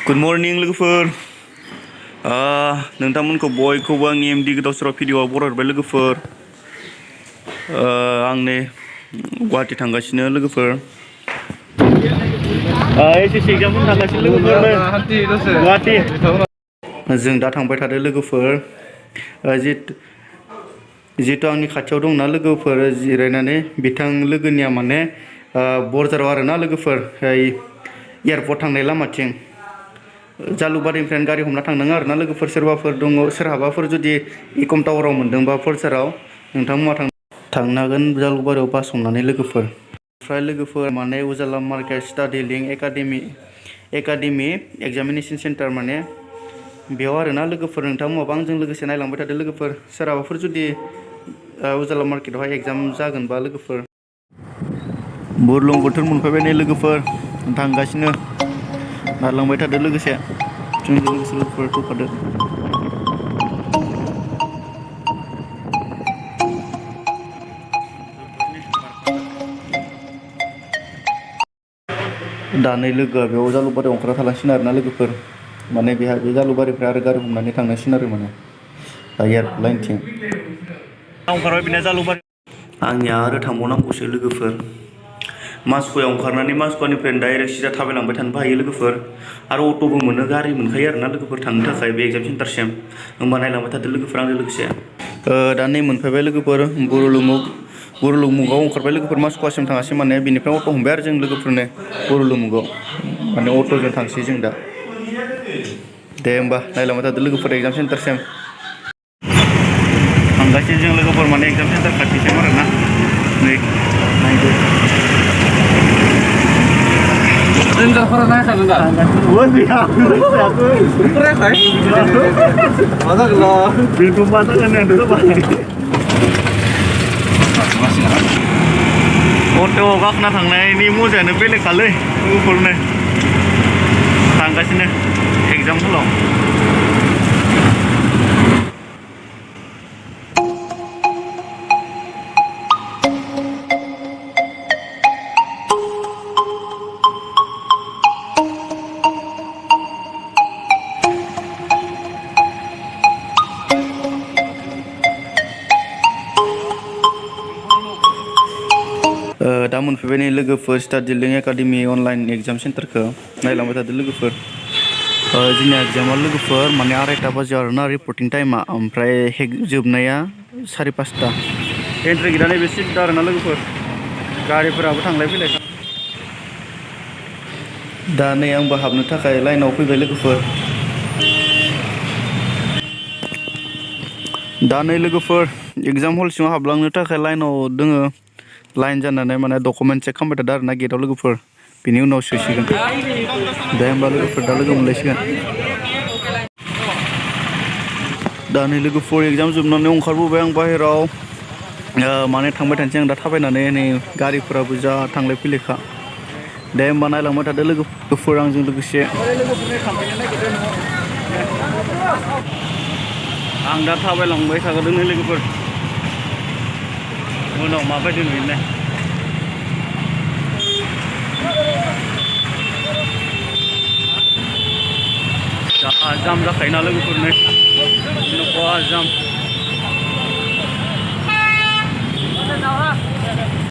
Good morning लोगोफोर नोंथांमोनखौ बयखौबो आंनि एमडि गोदाव स्राव भिडिअआव बरायबाय लोगोफोर आं नै गुवाहाटि थांगासिनो लोगोफोर एसएससि एग्जाम होनो थांगासिनो लोगोफोर गुवाहाटि जों दा थांबाय थादों लोगोफोर जिहेतु आंनि खाथियाव दंना लोगोफोर जिरायनानै बिथां लोगोनिया माने बर्डाराव आरोना लोगोफोर एयारपर्ट थांनाय लामाथिं जालुकबारिनिफ्राय गारि हमना थांनाङो आरोना लोगोफोर सोरबाफोर दङ सोरहाबाफोर जुदि इकम टावाराव मोनदोंबा फलसाराव नोंथांमोना थांनो हागोन जालुकबारियाव बास हमनानै लोगोफोर ओमफ्राय लोगोफोर माने Ujala market study link academy examination centre माने बेयाव आरोना लोगोफोर नोंथांमोनाबो आंजों लोगोसे नायलांबाय थादो लोगोफोर सोरहाबाफोर जुदि उजाला मार्केटआवहाय एग्जाम जागोनबा लोगोफोर बुरलुंबुथुर मोनफैबाय नै लोगोफोर थांगासिनो नारलांबाय थादो लोगोसे जोंजों लोगोसे लोगोफोर फैफादो दा नै लोगोआ बेयाव जालुकबारियाव ओंखारना थालांसिगोन आरोना लोगोफोर माने बेहा बे जालुकबारिनिफ्राय आरो गारि हमनानै थांनांसिगोन आरो माने एयारपर्ट लाइनथिं ओंखारबाय बिना जालुकबारि आंनिया आरो थांबावनांगौसो लोगोफोर मासख'याव ओंखारनानै मासख'निफ्राय डाइरेक्ट सिदा थाबायलांबाय थानोबो हायो लोगोफोर आरो अट'बो मोनो गारि मोनखायो आरोना लोगोफोर थांनो थाखाय बे एग्जाम सेन्टारसिम होमबा नायलांबाय थादो लोगोफोर आंजों लोगोसे दा नै मोनफैबाय लोगोफोर बुरलुंमुगाव ओंखारबाय लोगोफोर मासख'वासिम थाङासै माने बिनिफ्राय अट' हमबाय आरो जों लोगोफोरनो बुरलुंमुगाव माने अट'जों थांसै जों दा दे होमबा नायलांबाय थादो लोगोफोर एग्जाम सेन्टारसिम थांगासिनो जों लोगोफोर माने एग्जाम सेन्टार खाथिसिम आरोना नै नायदो Sebentar, naikkan enggak? Wah, Masa gelap? Pintu mata kan yang dulu Pak. Auto गाखोना थांनायनि मजायानो बेलेगखालै लोगोफोरनो थांगासिनो एग्जाम हलाव दा मोनफैबाय नै लोगोफोर Study link Academy online exam सेन्टारखौ नायलांबाय थादो लोगोफोर जोंनिया एग्जामा लोगोफोर माने 2:30 बाजियाव आरोना रिपर्टिं टाइमा ओमफ्राय जोबनाया 5:30 एन्ट्रि गेटआ नैबे सिदा आरोना लोगोफोर गारिफोराबो थांलाय फैलाय दा नै आंबो हाबनो थाखाय लाइनाव फैबाय लोगोफोर दा नै लोगोफोर एग्जाम हल सिङाव हाबलांनो थाखाय लाइनाव दोङो लाइन जानानै माने डकुमेन्ट चेक खालामबाय थादों आरोना गेटआव लोगोफोर बिनि उनाव सोसिगोन दे होमबा लोगोफोर दा लोगो मोनलायसिगोन दा नै लोगोफोर एग्जाम जोबनानै ओंखारबोबाय आं बाहेराव माने थांबाय थानोसै आं दा थाबायनानै नै गारिफोराबो जा थांलाय फैलायखा दे होमबा नायलांबाय थादो लोगोफोर आंजों लोगोसे आं दा थाबायलांबाय थागोन नै लोगोफोर उनाव माबायदि नुयोलाय जाम जाखायोना लोगोफोरनो जाम